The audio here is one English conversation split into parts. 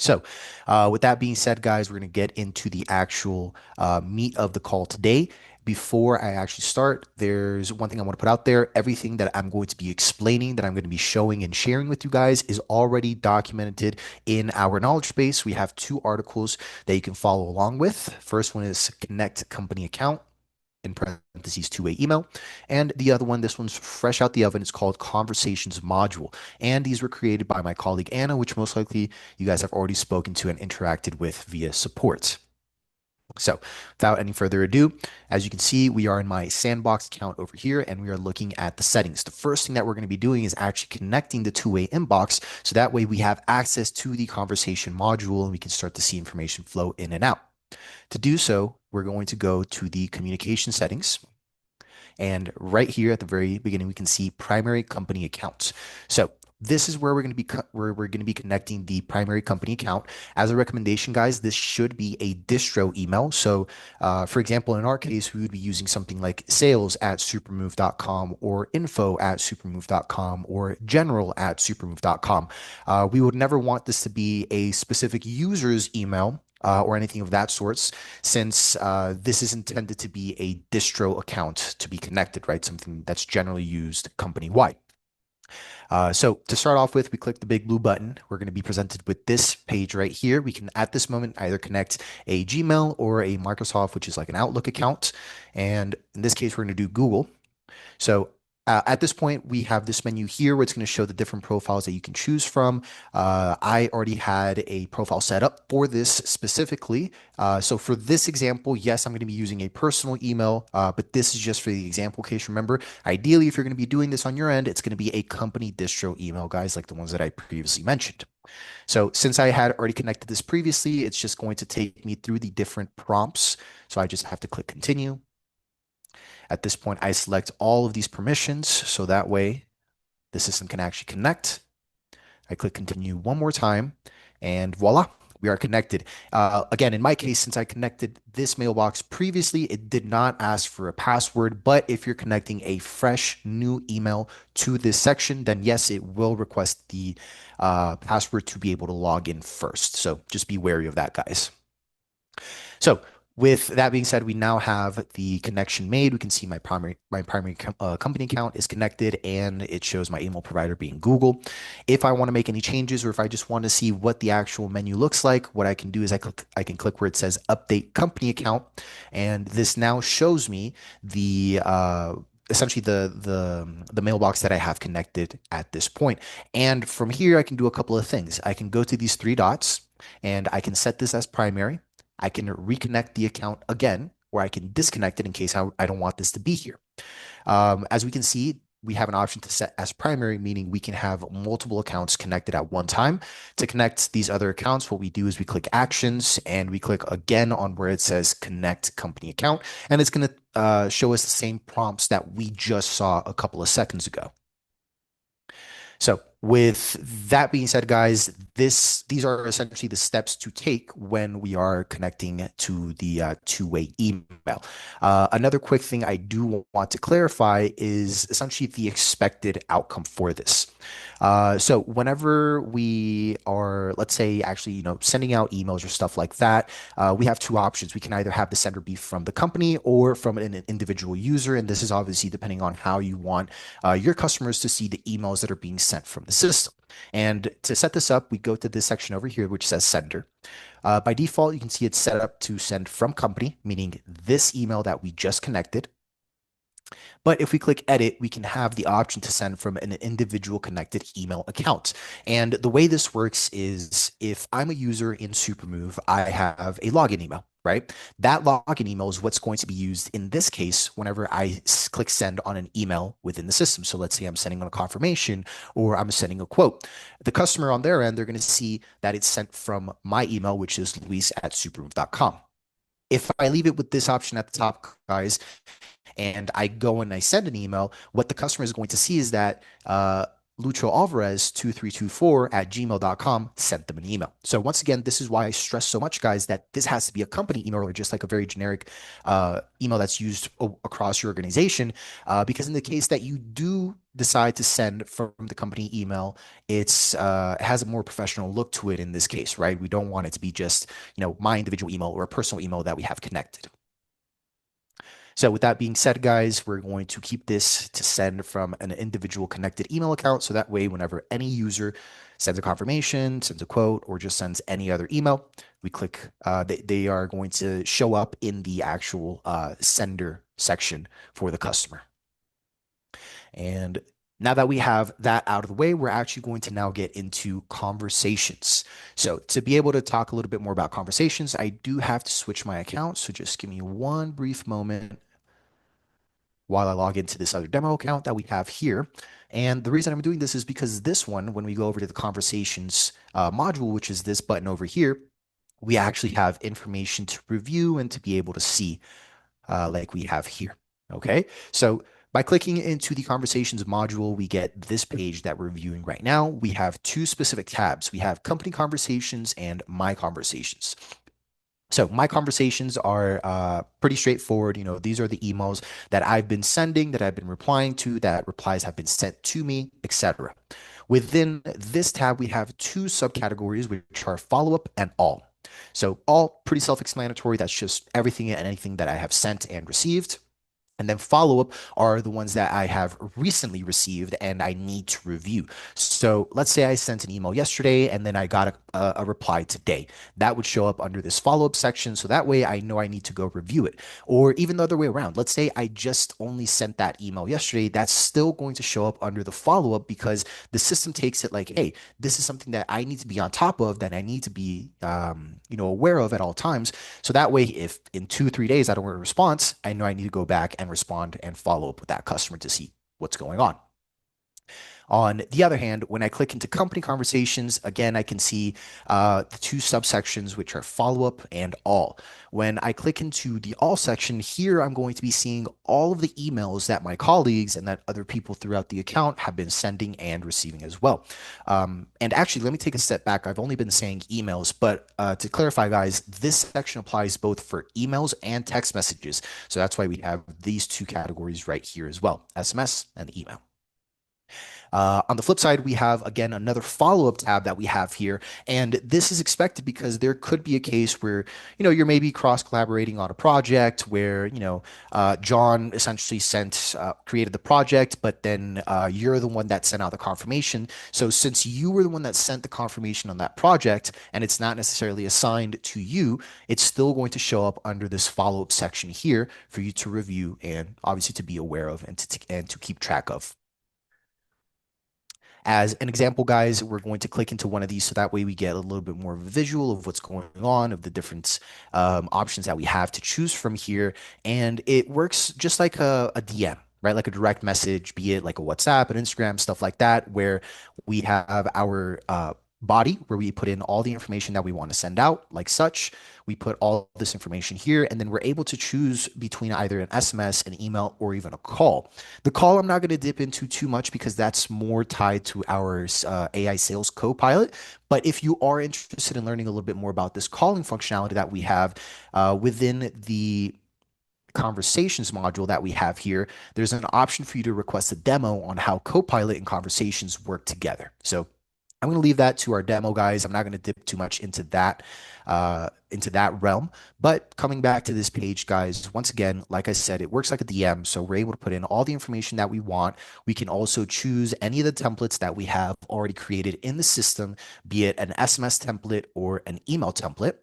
So, with that being said, guys, we're going to get into the actual meat of the call today. Before I actually start, there's one thing I want to put out there. Everything that I'm going to be explaining, that I'm going to be showing and sharing with you guys, is already documented in our knowledge base. We have two articles that you can follow along with. First one is Connect Company Account, in parentheses, two-way email. And the other one, this one's fresh out the oven. It's called Conversations Module. And these were created by my colleague Anna, which most likely you guys have already spoken to and interacted with via support. So without any further ado, as you can see, we are in my sandbox account over here and we are looking at the settings. The first thing that we're going to be doing is actually connecting the two-way inbox. So that way we have access to the conversation module and we can start to see information flow in and out. To do so, we're going to go to the communication settings. And right here at the very beginning, we can see primary company accounts. So this is where we're going to be connecting the primary company account. As a recommendation, guys, this should be a distro email. So, for example, in our case, we would be using something like sales@supermove.com or info@supermove.com or general@supermove.com. We would never want this to be a specific user's email or anything of that sorts, since this is intended to be a distro account to be connected, right? Something that's generally used company-wide. So to start off with, we click the big blue button. We're going to be presented with this page right here. We can, at this moment, either connect a Gmail or a Microsoft, which is like an Outlook account. And in this case, we're going to do Google. So at this point, we have this menu here where it's going to show the different profiles that you can choose from. I already had a profile set up for this specifically. So for this example, yes, I'm going to be using a personal email, but this is just for the example case. Remember, ideally, if you're going to be doing this on your end, it's going to be a company distro email, guys, like the ones that I previously mentioned. So since I had already connected this previously, it's just going to take me through the different prompts. So I just have to click continue. At this point, I select all of these permissions so that way the system can actually connect. I click continue one more time and voila, we are connected. Again, in my case, since I connected this mailbox previously, it did not ask for a password, but if you're connecting a fresh new email to this section, then yes, it will request the password to be able to log in first. So just be wary of that, guys. So with that being said, we now have the connection made. We can see my primary company account is connected and it shows my email provider being Google. If I want to make any changes or if I just want to see what the actual menu looks like, what I can do is I can click where it says update company account. And this now shows me the essentially the mailbox that I have connected at this point. And from here, I can do a couple of things. I can go to these three dots and I can set this as primary. I can reconnect the account again, or I can disconnect it in case I don't want this to be here. As we can see, we have an option to set as primary, meaning we can have multiple accounts connected at one time. To connect these other accounts, what we do is we click actions and we click again on where it says connect company account, and it's going to show us the same prompts that we just saw a couple of seconds ago. So with that being said, guys, these are essentially the steps to take when we are connecting to the two-way email. Another quick thing I do want to clarify is essentially the expected outcome for this. So whenever we are, let's say, actually, sending out emails or stuff like that, we have two options. We can either have the sender be from the company or from an individual user, and this is obviously depending on how you want your customers to see the emails that are being sent from the system. And to set this up, we go to this section over here, which says sender. By default, you can see it's set up to send from company, meaning this email that we just connected. But if we click edit, we can have the option to send from an individual connected email account. And the way this works is if I'm a user in Supermove, I have a login email, right? That login email is what's going to be used in this case whenever I click send on an email within the system. So let's say I'm sending on a confirmation or I'm sending a quote. The customer on their end, they're going to see that it's sent from my email, which is luis@supermove.com. If I leave it with this option at the top, guys, and I go and I send an email, what the customer is going to see is that Lucho Alvarez 2324 at gmail.com, sent them an email. So once again, this is why I stress so much, guys, that this has to be a company email or just like a very generic email that's used across your organization. Because in the case that you do decide to send from the company email, it has a more professional look to it in this case, right? We don't want it to be just, my individual email or a personal email that we have connected. So with that being said, guys, we're going to keep this to send from an individual connected email account. So that way, whenever any user sends a confirmation, sends a quote, or just sends any other email, we click, they are going to show up in the actual sender section for the customer. And now that we have that out of the way, we're actually going to now get into conversations. So to be able to talk a little bit more about conversations, I do have to switch my account. So just give me one brief moment while I log into this other demo account that we have here. And the reason I'm doing this is because this one, when we go over to the conversations module, which is this button over here, we actually have information to review and to be able to see like we have here. Okay, so by clicking into the conversations module, we get this page that we're viewing right now. We have two specific tabs. We have company conversations and my conversations. So my conversations are pretty straightforward. These are the emails that I've been sending, that I've been replying to, that replies have been sent to me, etc. Within this tab, we have two subcategories, which are follow-up and all. So all pretty self-explanatory. That's just everything and anything that I have sent and received. And then follow up are the ones that I have recently received and I need to review. So let's say I sent an email yesterday and then I got a reply today. That would show up under this follow up section. So that way I know I need to go review it. Or even the other way around. Let's say I just only sent that email yesterday. That's still going to show up under the follow up because the system takes it like, hey, this is something that I need to be on top of, that I need to be, aware of at all times. So that way, if in 2 or 3 days I don't get a response, I know I need to go back and respond and follow up with that customer to see what's going on. On the other hand, when I click into company conversations, again, I can see the two subsections, which are follow up and all. When I click into the all section here, I'm going to be seeing all of the emails that my colleagues and that other people throughout the account have been sending and receiving as well. And actually, let me take a step back. I've only been saying emails, but to clarify, guys, this section applies both for emails and text messages. So that's why we have these two categories right here as well, SMS and email. On the flip side, we have, again, another follow-up tab that we have here. And this is expected because there could be a case where, you're maybe cross-collaborating on a project where, John essentially created the project, but then you're the one that sent out the confirmation. So since you were the one that sent the confirmation on that project and it's not necessarily assigned to you, it's still going to show up under this follow-up section here for you to review and obviously to be aware of and to keep track of. As an example, guys, we're going to click into one of these so that way we get a little bit more of a visual of what's going on, of the different options that we have to choose from here. And it works just like a DM, right? Like a direct message, be it like a WhatsApp, an Instagram, stuff like that, where we have our body where we put in all the information that we want to send out, like such. We put all this information here, and then we're able to choose between either an SMS, an email, or even a call. The call I'm not going to dip into too much because that's more tied to our AI Sales Copilot. But if you are interested in learning a little bit more about this calling functionality that we have within the conversations module that we have here, there's an option for you to request a demo on how Copilot and conversations work together. So I'm going to leave that to our demo guys. I'm not going to dip too much into that realm. But coming back to this page, guys, once again, like I said, it works like a DM. So we're able to put in all the information that we want. We can also choose any of the templates that we have already created in the system, be it an SMS template or an email template,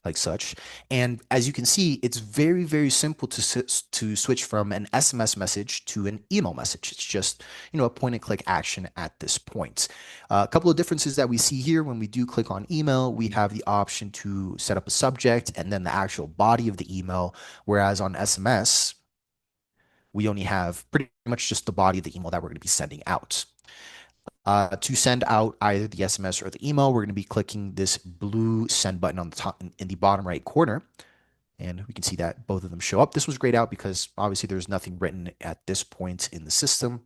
like such. And as you can see, it's very, very simple to switch from an SMS message to an email message. It's just, a point and click action at this point. A couple of differences that we see here when we do click on email, we have the option to set up a subject and then the actual body of the email. Whereas on SMS, we only have pretty much just the body of the email that we're going to be sending out. To send out either the SMS or the email, we're going to be clicking this blue send button on the top in the bottom right corner. And we can see that both of them show up. This was grayed out because obviously there's nothing written at this point in the system.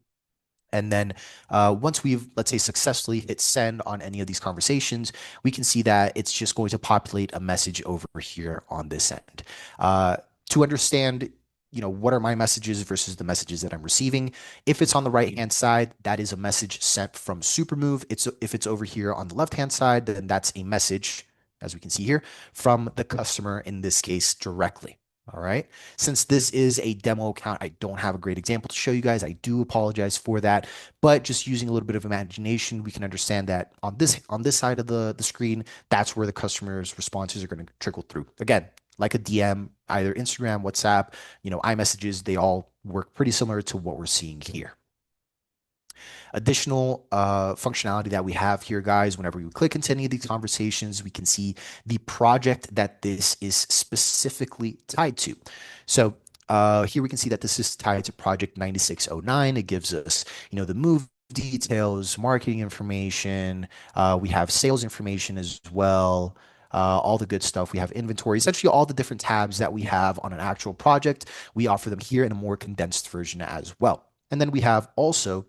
And then once we've, let's say, successfully hit send on any of these conversations, we can see that it's just going to populate a message over here on this end. Uh, to understand, what are my messages versus the messages that I'm receiving? If it's on the right hand side, that is a message sent from Supermove. If it's over here on the left hand side, then that's a message, as we can see here, from the customer in this case directly. All right. Since this is a demo account, I don't have a great example to show you guys. I do apologize for that. But just using a little bit of imagination, we can understand that on this side of the screen, that's where the customer's responses are going to trickle through. Again, like a DM, either Instagram, WhatsApp, iMessages, they all work pretty similar to what we're seeing here. Additional functionality that we have here, guys, whenever we click into any of these conversations, we can see the project that this is specifically tied to. So here we can see that this is tied to Project 9609. It gives us, the move details, marketing information. We have sales information as well. All the good stuff. We have inventory, essentially all the different tabs that we have on an actual project. We offer them here in a more condensed version as well. And then we have also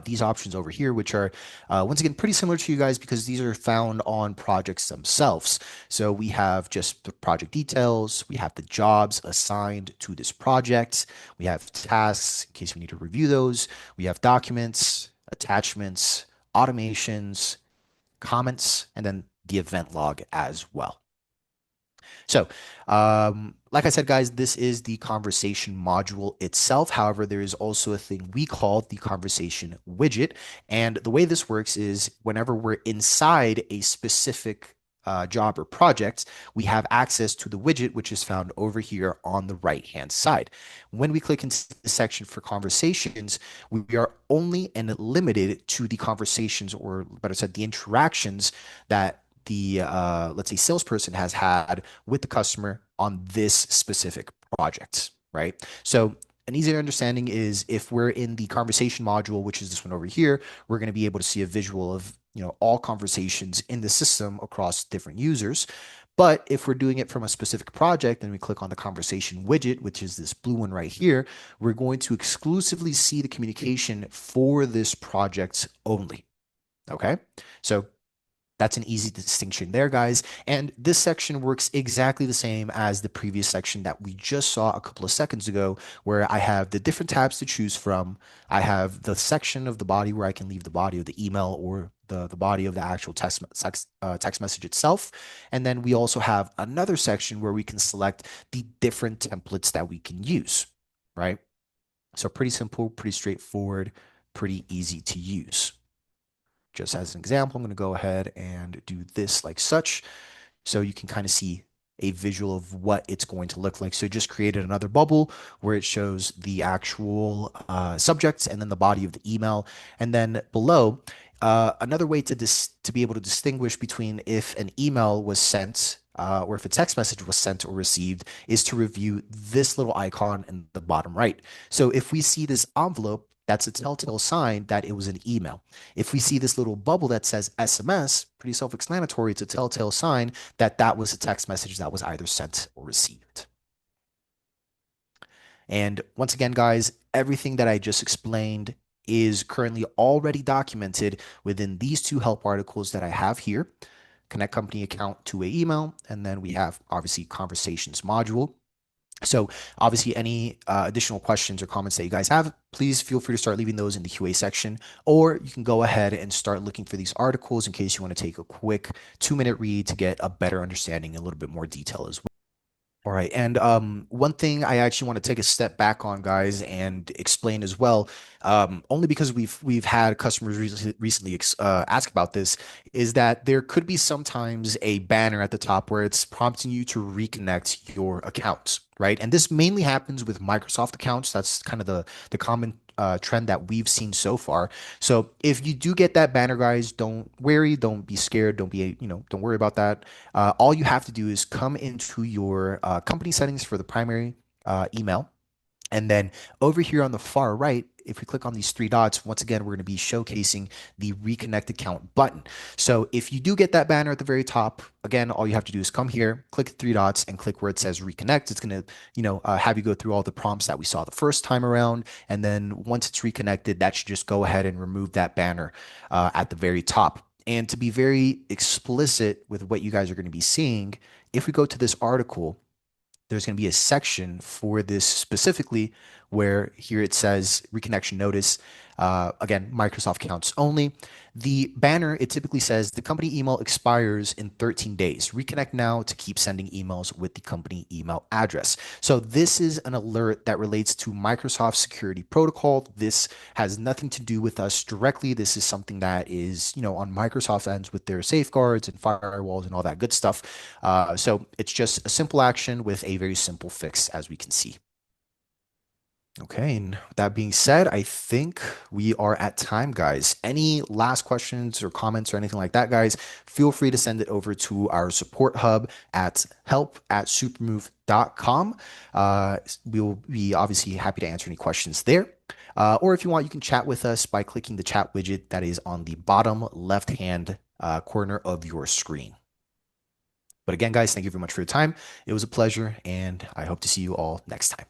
these options over here, which are once again pretty similar to you guys because these are found on projects themselves. So we have just the project details, we have the jobs assigned to this project, we have tasks in case we need to review those, we have documents, attachments, automations, comments, and then the event log as well. So, like I said, guys, this is the conversation module itself. However, there is also a thing we call the conversation widget. And the way this works is whenever we're inside a specific job or project, we have access to the widget, which is found over here on the right-hand side. When we click into the section for conversations, we are only and limited to the conversations, or better said, the interactions that the let's say salesperson has had with the customer on this specific project, right? So an easier understanding is if we're in the conversation module, which is this one over here, we're going to be able to see a visual of all conversations in the system across different users. But if we're doing it from a specific project and we click on the conversation widget, which is this blue one right here, we're going to exclusively see the communication for this project only. Okay, so that's an easy distinction there, guys. And this section works exactly the same as the previous section that we just saw a couple of seconds ago, where I have the different tabs to choose from. I have the section of the body where I can leave the body of the email or the body of the actual text message itself. And then we also have another section where we can select the different templates that we can use, right? So pretty simple, pretty straightforward, pretty easy to use. Just as an example, I'm going to go ahead and do this like such. So you can kind of see a visual of what it's going to look like. So just created another bubble where it shows the actual subject and then the body of the email. And then below, another way to be able to distinguish between if an email was sent or if a text message was sent or received is to review this little icon in the bottom right. So if we see this envelope, that's a telltale sign that it was an email. If we see this little bubble that says SMS, pretty self-explanatory, it's a telltale sign that that was a text message that was either sent or received. And once again, guys, everything that I just explained is currently already documented within these two help articles that I have here. Connect company account to a email, and then we have obviously conversations module. So obviously any additional questions or comments that you guys have, please feel free to start leaving those in the QA section, or you can go ahead and start looking for these articles in case you want to take a quick 2-minute read to get a better understanding, a little bit more detail as well. All right. And one thing I actually want to take a step back on, guys, and explain as well, only because we've had customers recently ask about this, is that there could be sometimes a banner at the top where it's prompting you to reconnect your accounts, right? And this mainly happens with Microsoft accounts. That's kind of the common trend that we've seen so far. So if you do get that banner, guys, don't worry, don't be scared, don't be, don't worry about that. All you have to do is come into your company settings for the primary email. And then over here on the far right, if we click on these three dots, once again, we're going to be showcasing the reconnect account button. So if you do get that banner at the very top, again, all you have to do is come here, click the three dots, and click where it says reconnect. It's going to, have you go through all the prompts that we saw the first time around. And then once it's reconnected, that should just go ahead and remove that banner at the very top. And to be very explicit with what you guys are going to be seeing, if we go to this article, there's going to be a section for this specifically where here it says reconnection notice. Again, Microsoft accounts only. The banner, it typically says the company email expires in 13 days. Reconnect now to keep sending emails with the company email address. So this is an alert that relates to Microsoft security protocol. This has nothing to do with us directly. This is something that is, on Microsoft ends with their safeguards and firewalls and all that good stuff. So it's just a simple action with a very simple fix, as we can see. Okay, and with that being said, I think we are at time, guys. Any last questions or comments or anything like that, guys, feel free to send it over to our support hub at help@supermove.com. We'll be obviously happy to answer any questions there. Or if you want, you can chat with us by clicking the chat widget that is on the bottom left-hand corner of your screen. But again, guys, thank you very much for your time. It was a pleasure, and I hope to see you all next time.